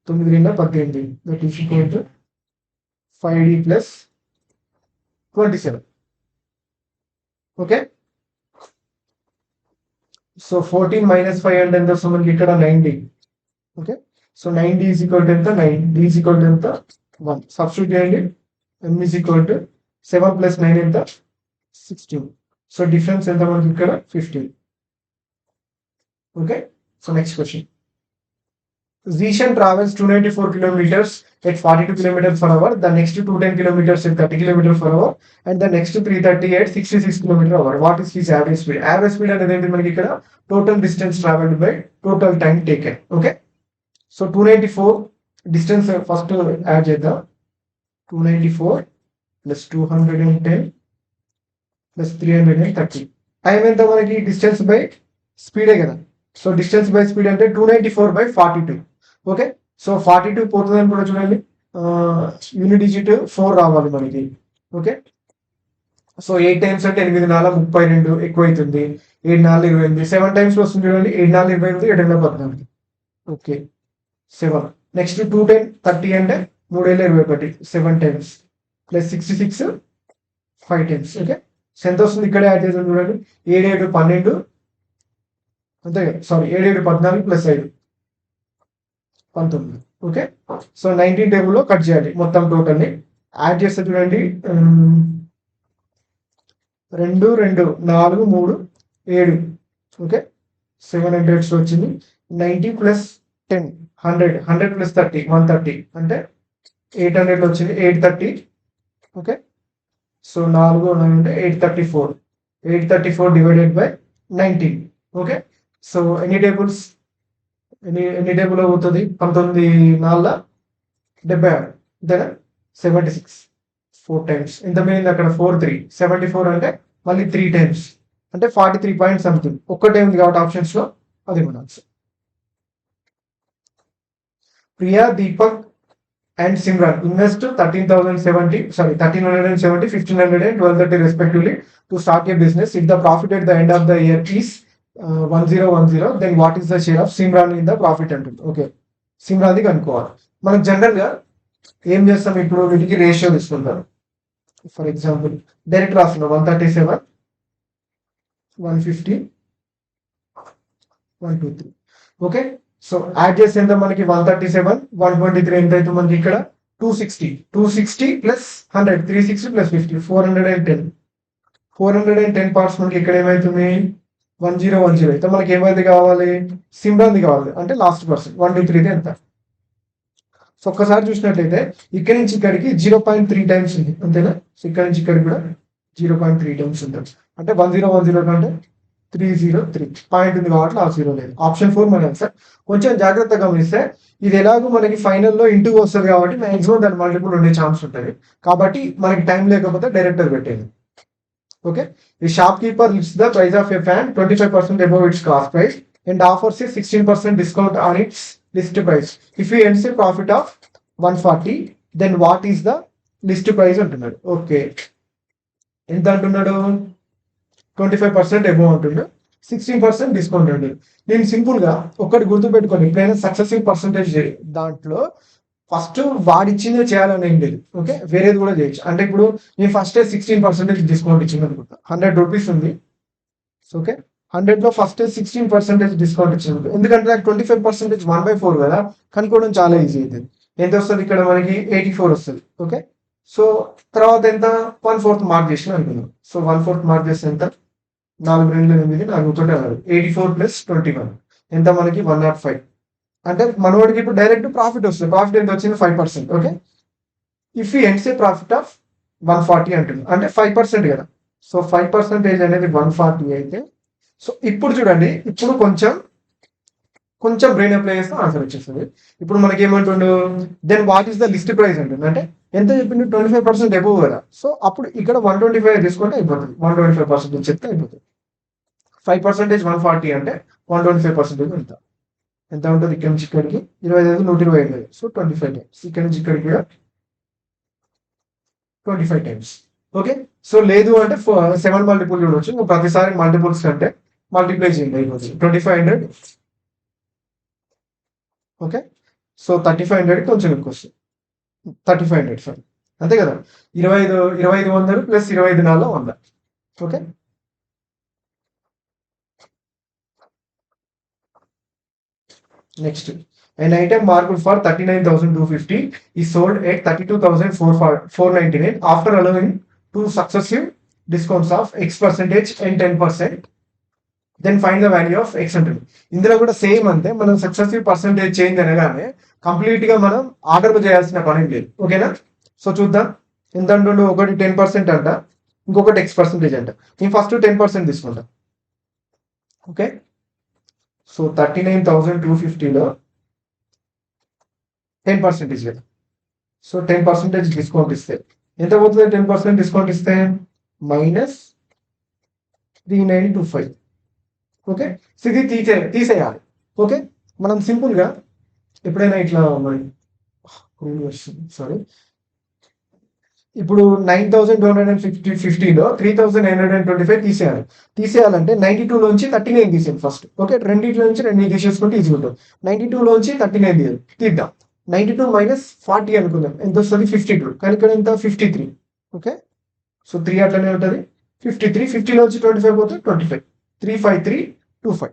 9 18, that is equal to 5D plus 27. Okay, so 14 - 5 అంటే ఎంత వస్తుంది మనకి ఇక్కడ 90. Okay, so 9D is equal to ఎంత, 9D ఈజ్ ఈక్వల్ టు ఎంత 1. సబ్స్టిట్యూట్ చేయండి. M ఈజ్ ఈక్వల్ టు 7 + 9 ఎంత 16. సో డిఫరెన్స్ ఎంత మనకి ఇక్కడ 15. Okay, so next question. Zishan travels 294 kilometers at 42 kilometers per hour. The next 210 kilometers at 30 kilometers per hour, and the next 330 at 66 kilometers per hour. What is his average speed? Average speed అనేది ఏంటి మనకి ఇక్కడ, total distance traveled by total time taken. Okay, so 294 distance first add చేద్దాం. 294 plus 210 plus 330. Time ఎంత మనకి, distance by స్పీడే కదా. So distance by speed అంటే 294/42. Okay, so 42 పోతుందని కూడా చూడండి, యూనిట్ డిజిట్ 4 రావాలి మనకి. ఓకే, సో 8 టైమ్స్ అంటే 8 × 4 = 32, ఎక్కువ అవుతుంది. 7 × 4 = 28. 7 టైమ్స్ వస్తుంది చూడండి, 7 × 4 = 28, 7 × 14. ఓకే, 7. నెక్స్ట్ 210 30 అంటే 3 × 21, 7 times plus 66 5 times. Okay, so ఎంత వస్తుంది ఇక్కడ యాడ్ చేద్దాం చూడండి. 7 7 12 అంతే కదా, సారీ 7 7 14 + 5 19. ఓకే, సో 19 టేబుల్లో కట్ చేయాలి మొత్తం టోటల్ని. యాడ్ చేస్తే చూడండి 2 2 4 3 7. ఓకే, 700 వచ్చింది. 90 + 10 100, 100 + 30 130 అంటే 800 వచ్చింది. 830. ఓకే, సో 4 అంటే 834. 834 డివైడెడ్ బై 19. ఓకే, సో ఎన్ని టేబుల్స్, ఎన్ని టేబుల్ అవుతుంది, 19 4 76 అంతేనా. 76 4 టైమ్స్ ఎంత పోయింది అక్కడ, 43. 74 అంటే మళ్ళీ 3 టైమ్స్ అంటే 43 పాయింట్ సంథింగ్. ఒక్కటే ఉంది కాబట్టి ఆప్షన్స్ లో అది మన answer. Priya, Deepak and Simran invest 13,070, 1,500 and 1,230 respectively to start a business. If the profit at the end of the year is 1010, then what is the share of Simran in the profit అంటుంది. Okay, సిమ్రాన్ది కనుక్కోవాలి. మనం general గా ఏం చేస్తాం, ఇప్పుడు వీటికి ratio తీసుకుంటారు. For example direct రాస్తున్నాం 137 150 123. ఓకే, సో యాడ్ చేస్తే ఎంత మనకి 137 123 ఎంత అయితే మనకి ఇక్కడ 260 ప్లస్ 100 360 ప్లస్ 50 410 పార్ట్స్ మనకి ఇక్కడ ఏమైతుంది 1010 అయితే మనకి ఏమైతే కావాలి, సిమ్రాన్ది కావాలి అంటే లాస్ట్ పర్సన్ 123 ఎంత. సో ఒక్కసారి చూసినట్లయితే ఇక్కడి నుంచి ఇక్కడికి 0.3 టైమ్స్ ఉంది అంతేనా. సో ఇక్కడ నుంచి ఇక్కడికి కూడా 0.3 టైమ్స్ ఉంటుంది అంటే 1010 కంటే 303 పాయింట్ ఉంది కాబట్టి ఆ 0 లేదు. ఆప్షన్ 4 మన ఆన్సర్. కొంచెం జాగ్రత్తగా గమనిస్తే ఇది ఎలాగో మనకి ఫైనల్లో ఇంటూ వస్తుంది కాబట్టి మ్యాక్సిమం దాని మల్టిపుల్ ఉండే ఛాన్స్ ఉంటుంది. కాబట్టి మనకి టైం లేకపోతే డైరెక్టర్ పెట్టేది. ఓకే, ఈ shop keeper lists the price of a fan 25% above its cost price and offers a 16% discount on its list price. If he earns a profit of 140, then what is the list price అంటున్నాడు. Okay, ఎంత అంటున్నాడు, 25% above అంటుండే, 16% discount అండి. నేను simple గా ఒకటి గుర్తుపెట్టుకోండి, ఎప్పుడైనా సక్సెసివ్ పర్సంటేజ్ దాంట్లో ఫస్ట్ వాడిచ్చిందే చేయాలని ఏం లేదు. ఓకే, వేరేది కూడా చేయొచ్చు. అంటే ఇప్పుడు నేను ఫస్ట్ 16% డిస్కౌంట్ ఇచ్చింది అనుకుంటా, 100 రూపీస్ ఉంది. ఓకే, 100 లో ఫస్ట్ 16% డిస్కౌంట్ ఇచ్చింది. ఎందుకంటే నాకు 25% 1/4 కదా, కనుక్కోవడం చాలా ఈజీ అవుతుంది. ఎంత వస్తుంది ఇక్కడ మనకి 84 వస్తుంది. ఓకే, సో తర్వాత ఎంత 1/4 మార్క్ చేసిన అనుకున్నాం. సో 1/4 మార్క్ చేస్తే ఎంత 4 2 8 4 84 + 21 ఎంత మనకి 105. అంటే మనవాడికి ఇప్పుడు డైరెక్ట్ ప్రాఫిట్ వస్తుంది. ప్రాఫిట్ ఎంత వచ్చింది 5%. ఓకే, ఇఫ్ ఈ ఎండ్స్ ఏ ప్రాఫిట్ ఆఫ్ 140 అంటుంది అంటే 5% కదా. సో 5% అనేది 140 అయితే, సో ఇప్పుడు చూడండి, ఇప్పుడు కొంచెం బ్రెయిన్ అప్లై చేస్తే ఆన్సర్ వచ్చేస్తుంది. ఇప్పుడు మనకి ఏమంటుండు, then what is the list price అంటుంది. అంటే ఎంత చెప్పింది 25% ఎబోవ్ కదా. సో అప్పుడు ఇక్కడ 125 తీసుకుంటే అయిపోతుంది. 125% చెప్తే అయిపోతుంది. 5% 140 అంటే 125% ఎంత ఎంత ఉంటుంది? ఇక్కడ నుంచి ఇక్కడికి 25 125. So 25 times. ఇక్కడ నుంచి ఇక్కడికి కూడా 25 టైమ్స్. ఓకే. సో లేదు అంటే 7 మల్టిపుల్ చూడవచ్చు. ఇంకా ప్రతిసారి మల్టిపుల్స్ కంటే మల్టిప్లై చేయండి అయిపోతుంది. 2500. ఓకే. సో 3500 కొంచెం ఎక్కువ వస్తుంది. 3500 సారీ, అంతే కదా. 2500 ప్లస్ 25 నాలుగు 100. Okay. Next, an item marked for 39,250 is sold at 32,499 after allowing two successive discounts of X% and 10%. Then find the value of X ఉంటుంది. ఇందులో కూడా సేమ్ అంతే. మనం సక్సెసివ్ పర్సెంటేజ్ చేంజ్ అనగానే కంప్లీట్ గా మనం ఆర్డర్ చేయాల్సిన పని లేదు. ఓకేనా. సో చూద్దాం ఎంత అంటుండు. ఒకటి 10% అంట, ఇంకొకటి X% అంట. నేను ఫస్ట్ 10% తీసుకుంటా. ఓకే. సో 39,250లో 10% కదా. సో 10% డిస్కౌంట్ ఇస్తే ఎంత పోతుంది? 10% డిస్కౌంట్ ఇస్తే -3925. ఓకే. సో ఇది తీసేయాలి. ఓకే. మనం సింపుల్ గా ఎప్పుడైనా ఇట్లా సారీ, ఇప్పుడు 9,250లో 3,925 తీసేయాలంటే 92 నుంచి 39 తీసేయండి ఫస్ట్. ఓకే. రెండింటి నుంచి 2 తీసేసుకుంటే ఈజీ ఉంటుంది. 92 నుంచి 39 తీద్దాం. 92 మైనస్ 40 అనుకుందాం. ఎంత వస్తుంది? 52. కానీ ఇక్కడ ఎంత? 53. ఓకే. సో 3 అట్లనే ఉంటుంది. 53. 50 నుంచి 25 పోతే 25. 35325.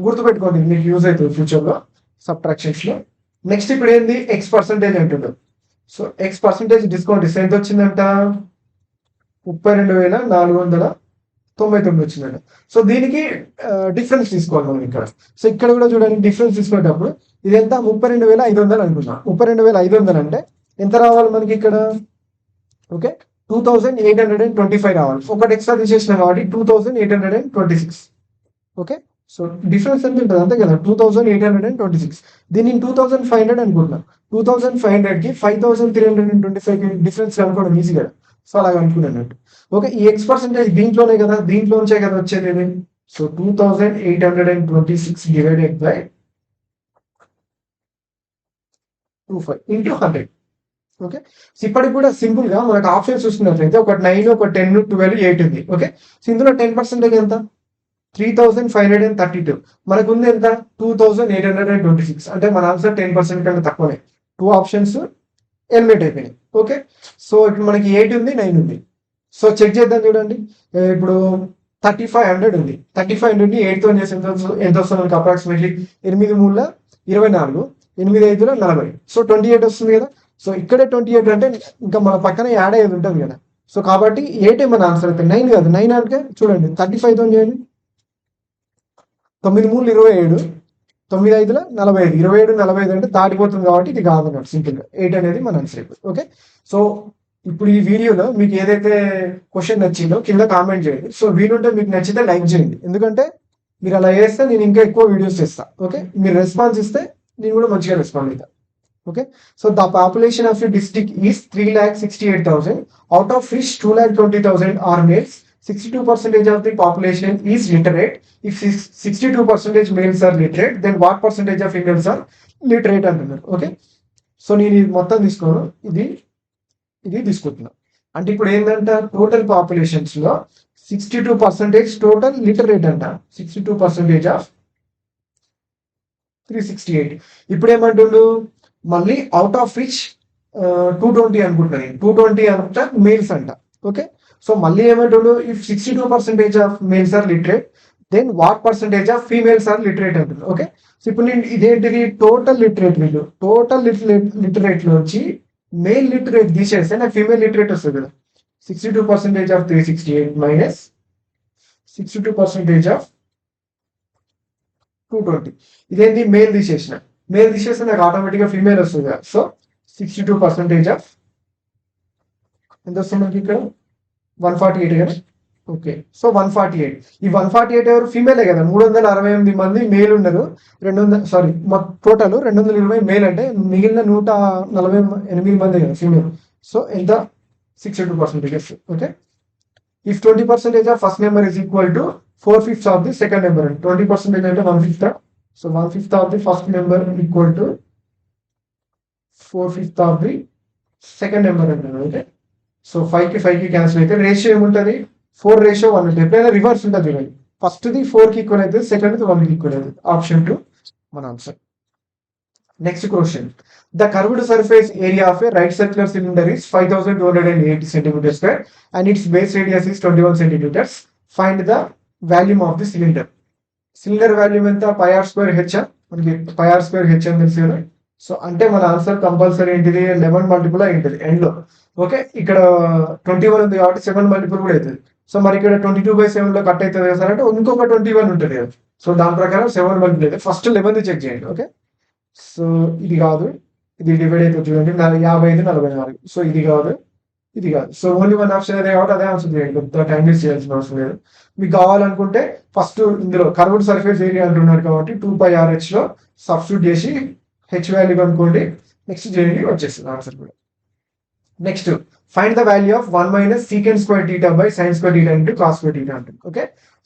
గుర్తుపెట్టుకోండి, మీకు యూజ్ అవుతుంది ఫ్యూచర్లో సబ్ట్రాక్షన్స్ లో. నెక్స్ట్ ఇప్పుడు ఏంది? X% అంటుండదు. సో X% డిస్కౌంట్ ఇస్తే ఎంత వచ్చిందంట? 32,499 వచ్చిందంట. సో దీనికి డిఫరెన్స్ తీసుకోవాలి మనం ఇక్కడ. సో ఇక్కడ కూడా చూడండి, డిఫరెన్స్ తీసుకునేటప్పుడు ఇది ఎంత? 32,500 అనుకున్నాం. 32,500 అంటే ఎంత రావాలి మనకి ఇక్కడ? ఓకే. 2,825 రావాలి. ఒకటి ఎక్స్ట్రా తీసేసిన కాబట్టి 2,826. ఓకే. సో డిఫరెన్స్ ఎంత ఉంటుంది? అంతే కదా, 2,826. దీన్ని 2,500 అనుకుంటున్నాం. 2,500కి 5,325 డిఫరెన్స్ కనుక్కోవడం ఈజీ కదా. సో అలాగ అనుకున్నట్టు. ఓకే. ఈ X% దీంట్లోనే కదా, దీంట్లోంచే కదా వచ్చేది. So 2,826 divided by 25 into 100. Okay. So ఇప్పటికి కూడా సింపుల్ గా మనకు ఆప్షన్స్ చూస్తున్నట్లయితే ఒకటి 9, ఒకటి 10, 12, 8 ఉంది. ఓకే. సో ఇందులో 10% ఎంత? 3,532. మనకు ఉంది ఎంత? 2,826. అంటే మన ఆన్సర్ 10% కంటే తక్కువనే. 2 ఆప్షన్స్ ఎలిమినేట్ అయిపోయినాయి. ఓకే. సో ఇప్పుడు మనకి 8 ఉంది, 9 ఉంది. సో చెక్ చేద్దాం చూడండి. ఇప్పుడు 3,500 ఉంది. 3,500ని 8తో చేసి ఎంత వస్తుంది మనకి? అప్రాక్సిమేట్లీ 8 3 24, 8 5 40. సో 28 వస్తుంది కదా. సో ఇక్కడే 28 అంటే ఇంకా మన పక్కన యాడ్ అయ్యేది ఉంటుంది కదా. సో కాబట్టి 8 మన ఆన్సర్ అయితే 9 కాదు. 9 అంటే చూడండి 35తో చేయండి. 9 3 27, 9 5 45, 27 45 అంటే దాటిపోతుంది కాబట్టి ఇది కాదు అన్నట్టు. సింపుల్ గా 8 అనేది మన ఆన్సర్ అయిపోతుంది. ఓకే. సో ఇప్పుడు ఈ వీడియోలో మీకు ఏదైతే క్వశ్చన్ నచ్చిందో కింద కామెంట్ చేయండి. సో వీలుంటే మీకు నచ్చితే లైక్ చేయండి. ఎందుకంటే మీరు అలా చేస్తే నేను ఇంకా ఎక్కువ వీడియోస్ చేస్తాను. ఓకే. మీరు రెస్పాన్స్ ఇస్తే నేను కూడా మంచిగా రెస్పాండ్ అవుతాను. Okay, so the population of your district is 3,68,000, out of which 2,20,000 are males. 62% of the population is literate. If 62% males are literate, then what percentage of females are literate అంటున్నారు. ఓకే. So నేను ఇది మొత్తం తీసుకోను, ఇది తీసుకుంటున్నా. అంటే ఇప్పుడు ఏంటంట, టోటల్ పాపులేషన్స్ లో 62% టోటల్ లిటరేట్ అంట. 62% ఆఫ్ 368. ఇప్పుడు ఏమంటుండు, మళ్ళీ అవుట్ ఆఫ్ విచ్ 220 అనుకుంటున్నాను. 220 అంట మేల్స్ అంట. ఓకే. సో మళ్ళీ ఏమంటుండు, if 62% of males are literate, then what percentage of females are literate అంటుంది. ఓకే. సో ఇప్పుడు నేను ఇదేంటిది, టోటల్ లిటరేట్ వీళ్ళు. టోటల్ లిటరేట్ నుంచి మేల్ లిటరేట్ తీసేస్తే నాకు ఫీమేల్ లిటరేట్ వస్తుంది కదా. 62% ఆఫ్ 368 మైనస్ 62% ఆఫ్ 220. ఇదేంటి, మేల్ తీసేసిన. మేల్ తీసేస్తే నాకు ఆటోమేటిక్గా ఫీమేల్ వస్తుంది కదా. సో 62% ఆఫ్ ఎంత వస్తుంది మనకి ఇక్కడ? 148 కదా. ఓకే. సో 148. ఈ 148 ఎవరు? ఫీమేలే కదా. 368 మంది మేల్ ఉన్నారు. 200 టోటల్ 220 మేల్ అంటే మిగిలిన 148 మంది కదా ఫీమేల్. సో ఎంత 62%. Okay, if 20% of first number is equal to 4/5 of the second number, and 20% అంటే 1/5, so 1/5 of the first number equal to 4/5 of the second number అంటారు. ఓకే, సో 5కి cancel అయితే ratio ఏముంటుంది, 4:1 ఉంటుంది. ఎప్పుడైనా రివర్స్ ఉంటుంది చూడండి, ఫస్ట్ది 4కి ఈక్వల్ అవుతుంది, సెకండ్ది 1కి ఈక్వల్ అవుతుంది. ఆప్షన్ 2 మన answer. Next question, the curved surface area of A right circular cylinder is 5280 centimeters square and its base radius is 21 centimeters. Find the volume of the cylinder. Cylinder volume ఎంత, πr²h, మనకి πr²h అని తెలుసు కదా. So అంటే మన answer compulsory ఏంటిది, 11 multiple అయి ఉంటుంది ఎండ్ లో. ఓకే, ఇక్కడ 21 ఉంది కాబట్టి 7 మల్టిపుల్ కూడా అవుతుంది. సో మరి ఇక్కడ 22/7 లో కట్ అవుతుంది కదా సార్ అంటే ఇంకొక 21 ఉంటుంది కదా. సో దాని ప్రకారం 7 మల్టిపుల్ అయితే ఫస్ట్ 11 చెక్ చేయండి. ఓకే, సో ఇది కాదు, ఇది డివైడ్ అయితే చూడండి 55 44. సో ఇది కాదు, ఇది కాదు. సో ఓన్లీ 1 ఆప్షన్ అదే కాబట్టి అదే ఆన్సర్ చేయండి, కొత్త టైం వేస్ట్ చేయాల్సిన అవసరం లేదు. మీకు కావాలనుకుంటే ఫస్ట్ ఇందులో కర్వ్డ్ సర్ఫేస్ ఏరియా అంటున్నారు కాబట్టి 2πRh లో సబ్స్టిట్యూట్ చేసి హెచ్ వాల్యూ కనుక్కోండి, నెక్స్ట్ చేయండి, వచ్చేస్తుంది ఆన్సర్ కూడా. Next, find the value of 1 - sec² θ by sin² θ into cos² θ అంటుంది. ఓకే,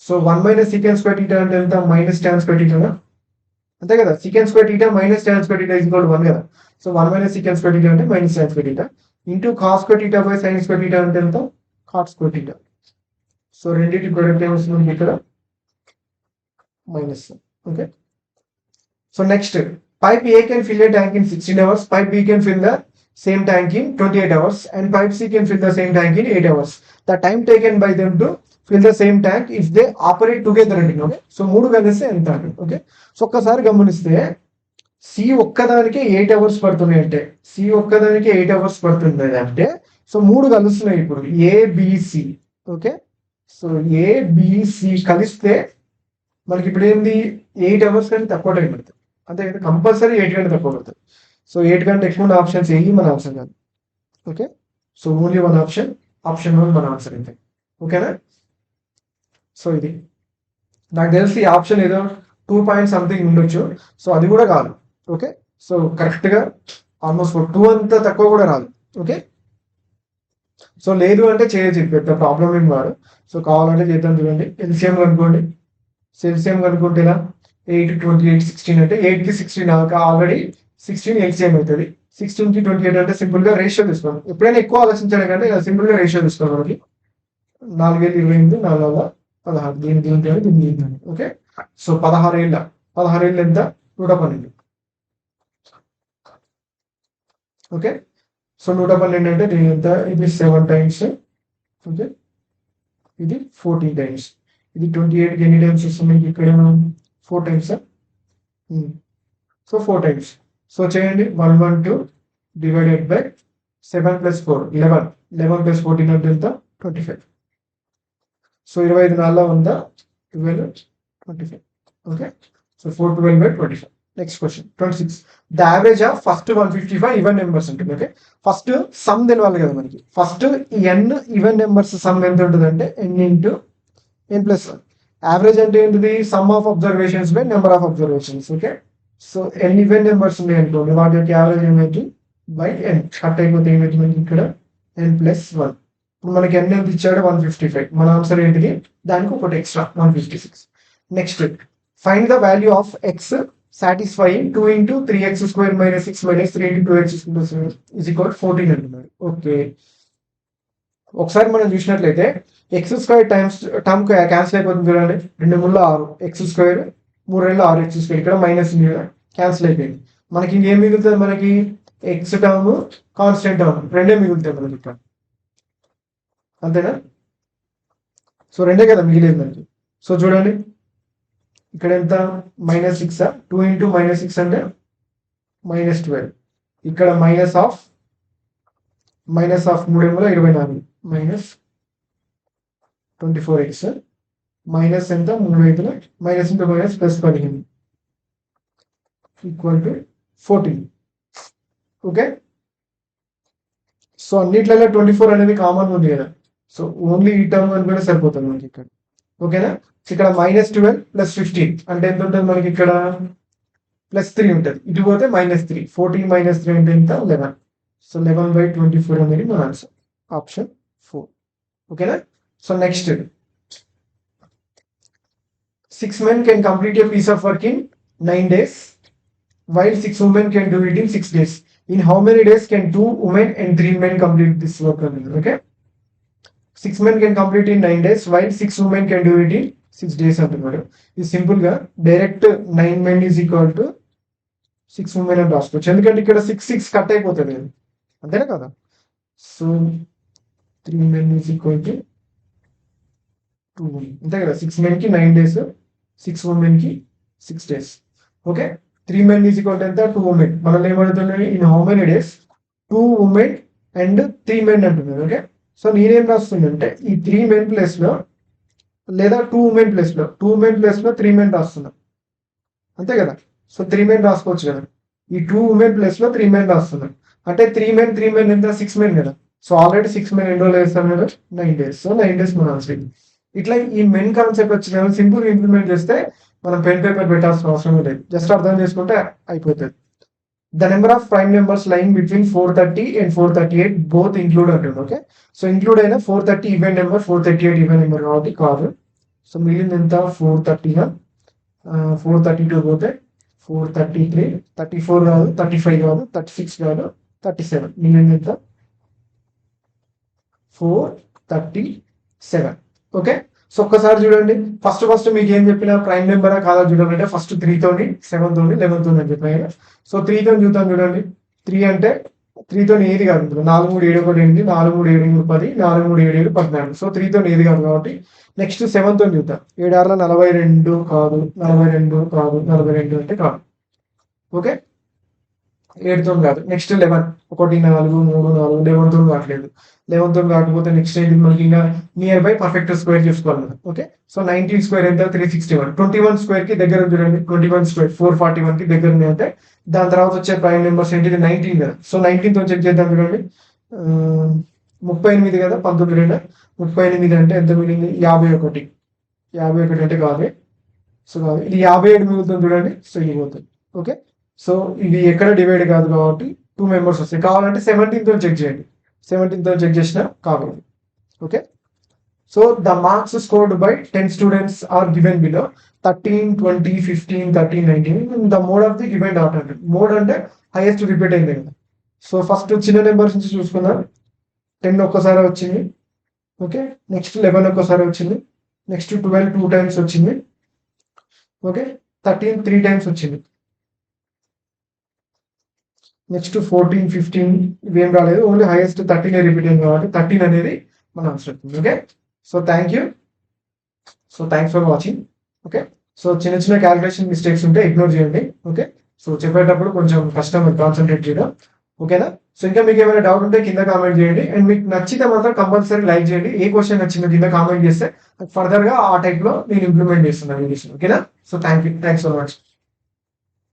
సో 1 - sec² θ అంటే ఎంత, -tan² θ అంతే కదా. sec² θ మైనస్ tan² θ ఈక్వల్ 1 కదా. సో 1 - sec² θ అంటే -tan² θ into cos² θ by sin² θ అంటే ఎంత, cot² θ. సో రెండింటి ప్రొడక్ట్ ఏమొస్తుంది ఇక్కడ, minus. Okay, so next, pipe A can fill a tank in 16 hours, pipe B can fill the same tank in 28 hours, and pipe C can fill the same tank in 8 hours. The time taken by them to fill the same tank if they operate together అండి. Okay, so 3 కలిస్తే ఎంత అండి. Okay, so ఒక్కసారి గమనిస్తే C ఒక్కదానికి 8 hours పడుతున్నాయి అంటే, C ఒక్కదానికి 8 అవర్స్ పడుతుంది అంటే, సో 3 కలుస్తున్నాయి ఇప్పుడు ఏబిసి. ఓకే, సో ఏబిసి కలిస్తే మనకి ఇప్పుడు ఏంది, 8 అవర్స్ కంటే తక్కువ టైం పడుతుంది. అంతే కదా, కంపల్సరీ 8 కంటే తక్కువ పడుతుంది. సో 8 కంటే ఎక్కువ ఉన్న ఆప్షన్స్ ఏవి మన ఆన్సర్ కాదు. Okay, so only 1 option, option 1 మన ఆన్సర్ అంతే. ఓకేనా, సో ఇది నాకు తెలిసి ఈ ఆప్షన్ ఏదో 2 పాయింట్ సంథింగ్ ఉండొచ్చు, సో అది కూడా కాదు. ఓకే, సో కరెక్ట్గా ఆల్మోస్ట్ 2 అంత తక్కువ కూడా రాదు. ఓకే, సో లేదు అంటే చేయొచ్చు, పెద్ద ప్రాబ్లం ఏం కాదు. సో కావాలంటే చేద్దాం చూడండి. ఎల్సిఎం కనుక్కోండి, ఎల్సిఎం కనుక్కుంటే ఇలా 8, 28, 16 అంటే 8కి 16 ఆల్రెడీ 16 ఎల్సిఎం అవుతుంది. 16కి 28 అంటే సింపుల్ గా రేషియో తీసుకోండి. ఎప్పుడైనా ఎక్కువ ఆలోచించడం కంటే సింపుల్ గా రేషియో తీసుకోండి. మనకి 4028, 416 దీని. ఓకే, సో 16 ఏళ్ళు ఎంత, 112. ఓకే, సో 112 అంటే దీని ఎంత, ఇది 7 టైమ్స్. ఓకే, ఇది 14 టైమ్స్. ఇది 28కి ఎన్ని టైమ్స్ వస్తుంది ఇక్కడ, 4 టైమ్స్. So 4 times. సో చేయండి, 112 డివైడెడ్ బై 7 + 4 11. 11 + 14 అంటే ఎంత, 25. సో 25 నాలుగు 100, 12, 25. Okay, so 412/25. Next question 26. The average of first 155 even numbers ఉంటుంది. ఓకే, ఫస్ట్ సమ్ తెలవాలి కదా మనకి. ఫస్ట్ ఎన్ ఈవెన్ నెంబర్స్ సమ్ ఎంత ఉంటుంది అంటే n × n + 1. యావరేజ్ అంటే ఏంటిది, sum of observations by number of observations. Okay, so N even numbers ఉన్నాయి అనుకోండి, వాటి యొక్క యావరేజ్ ఏమైంది బై n. కట్ అయిపోతే ఏమైంది మనకి ఇక్కడ n + 1. ఇప్పుడు మనకి n ఎంత ఇచ్చాడు, 155. మన ఆన్సర్ ఏంటిది, దానికి ఒకటి extra 156. Next, find the value of X satisfying 2 × 3x² - 6 - 3 × 2x² = 14 అంటున్నారు. ఓకే, ఒకసారి మనం చూసినట్లయితే x² టర్మ్ క్యాన్సిల్ అయిపోతుంది చూడండి. 2 × 6 x², 3 × 6 x². ఇక్కడ మైనస్ ఉంది కదా, క్యాన్సిల్ అయిపోయింది. మనకి ఇంకేం మిగులుతుంది, మనకి ఎక్స్ టర్మ్, కాన్స్టెంట్ టర్మ్ రెండే మిగులుతాయి మనకి ఇక్కడ. అంతేనా, సో రెండే కదా మిగిలేదు మనకి. సో చూడండి ఇక్కడ ఎంత, -6. 2 × -6 అంటే -12. ఇక్కడ మైనస్ ఆఫ్ 3 × 24 -24x మైనస్ ఎంత, 3 minus into minus +15 = 14. Okay, so అన్నిట్లలో 24 అనేది కామన్ ఉంది కదా. సో ఓన్లీ ఈ టర్మ్ అని కూడా సరిపోతుంది మనకి ఇక్కడ. ఓకేనా, ఇక్కడ -12 + 15 అంటే ఎంత ఉంటుంది మనకి ఇక్కడ, +3 ఉంటుంది. ఇటు పోతే -3. 14 - 3 అంటే ఎంత, 11. సో 11/24 అనేది మన ఆన్సర్ ఆప్షన్ 4. ఓకేనా. So next 6 men can complete a piece of work in 9 days while 6 women can do it in 6 days. In how many days can 2 women and 3 men complete this work? Okay, 6 men can complete in 9 days while 6 women can do it in 6 days అంటున్నాడు. ఇది simple గా direct 9 men is equal to 6 women అని రాసుకోవచ్చు, ఎందుకంటే ఇక్కడ 6 cut అయిపోతుంది కదా, అంతేనా కదా. So 3 men is equal to 2 women, అంతే కదా. 6 men కి 9 days, 6 women కి 6 days. Okay, 3 men is equal to ఎంత, 2 women. మనల్ని ఏమడుగుతున్నాయి, in how many days 2 women and 3 men అంటున్నారు. ఓకే, సో నేనేం రాస్తుందంటే ఈ 3 men ప్లేస్ లో లేదా 2 women ప్లేస్ లో 2 women ప్లేస్ లో 3 men రాస్తున్నా, అంతే కదా. సో 3 men రాసుకోవచ్చు కదా. ఈ 2 women ప్లేస్ లో 3 men రాస్తున్నా అంటే 3 men ఎంత, 6 men కదా. సో ఆల్రెడీ 6 men ఎన్ని రోజులు వేస్తాం కదా, 9 days. సో 9 days మన ఆన్సర్. ఇట్లా ఈ మెన్ కాన్సెప్ట్ వచ్చిన సింపుల్ ఇంప్లిమెంట్ చేస్తే మనం పెన్ పేపర్ పెట్టాల్సిన అవసరం లేదు, జస్ట్ అర్థం చేసుకుంటే అయిపోతుంది. The number of prime numbers line between 430 and 438 both include అంటుంది. ఓకే, సో ఇంక్లూడ్ అయిన 430 ఈవెన్ నెంబర్, 438 ఈవెన్ నెంబర్ కాబట్టి కాదు. సో మిగిలింది ఎంత, 430 432 పోతే 433, 34 కాదు, 35 కాదు, 36 కాదు, 37, మిగిలింది ఎంత, 437. ఓకే, సో ఒక్కసారి చూడండి. ఫస్ట్ మీకు ఏం చెప్పిన ప్రైమ్ నెంబరా కాదా చూడాలంటే ఫస్ట్ 3 తోని 7 తోని 11 తోని అని చెప్పాను. సో 3 తోని చూద్దాం చూడండి. 3 అంటే 3 తోని ఏది కాదు, 4 3 7 1 8, 4 3 7 10, 4 3 7 7 14. సో 3 తోని ఏది కాదు కాబట్టి నెక్స్ట్ 7 తోని చూద్దాం. 7 6 42 కాదు, 42 కాదు, 42 అంటే కాదు. ఓకే, 8 తోని కాదు. నెక్స్ట్ 11, 1 4 3 4, 11 తోని కావట్లేదు. 11 తోని కాకపోతే నెక్స్ట్ ఏంటి మనకి ఇంకా నియర్ బై పర్ఫెక్ట్ స్క్వేర్ చేసుకోవాలి. ఓకే, సో 19 స్క్వేర్ ఎంత, 361. 21 స్క్వేర్ కి దగ్గర చూడండి, 21 స్క్వేర్ 441 కి దగ్గర అంటే దాని తర్వాత వచ్చే ప్రైమ్ నెంబర్స్ ఏంటిది, 19 కదా. సో 19 తో చెక్ చేద్దాం చూడండి. 38 కదా, 19 38 అంటే ఎంత మిగిలింది, 51. 51 అంటే కాదు, సో కాదు, ఇది 57 మిగులుతుంది చూడండి. సో ఇది పోతుంది. ఓకే, సో ఇది ఎక్కడ డివైడ్ కాదు కాబట్టి 2 మెంబర్స్ వస్తాయి. కావాలంటే 17 తో చెక్ చేయండి, 17 తో చెక్ చేసినా కావాలి. Okay, so the marks scored by 10 students are given below 13 20 15 13 19 the mode of the given data అంటే మోడ్ అంటే హైయెస్ట్ రిపీట్ అయింది కదా. సో ఫస్ట్ చిన్న నెంబర్స్ నుంచి చూసుకుందాం. 10 ఒక్కసారి వచ్చింది. ఓకే, నెక్స్ట్ 11 ఒక్కసారి వచ్చింది. నెక్స్ట్ 12 2 టైమ్స్ వచ్చింది. ఓకే, 13 3 టైమ్స్ వచ్చింది. నెక్స్ట్ 14 15 ఇవేం రాలేదు, ఓన్లీ హైయెస్ట్ 13 రిపీట్ అయింది కాబట్టి 13 అనేది మన ఆన్సర్ అవుతుంది. Okay, so thank you. So thanks for watching. Okay, so చిన్న చిన్న క్యాలిక్యులేషన్ మిస్టేక్స్ ఉంటే ఇగ్నోర్ చేయండి. ఓకే, సో చెప్పేటప్పుడు కొంచెం కష్టం కాన్సన్ట్రేట్ చేయడం. ఓకేనా. సో ఇంకా మీకు ఏమైనా డౌట్ ఉంటే కింద కామెంట్ చేయండి. అండ్ మీకు నచ్చితే మాత్రం కంపల్సరీ లైక్ చేయండి. ఏ క్వశ్చన్ నచ్చిందో కింద కామెంట్ చేస్తే ఫర్దర్ గా ఆ టైప్ లో నేను ఇంప్లిమెంట్ చేస్తున్నాను. ఓకేనా. So thanks for watching.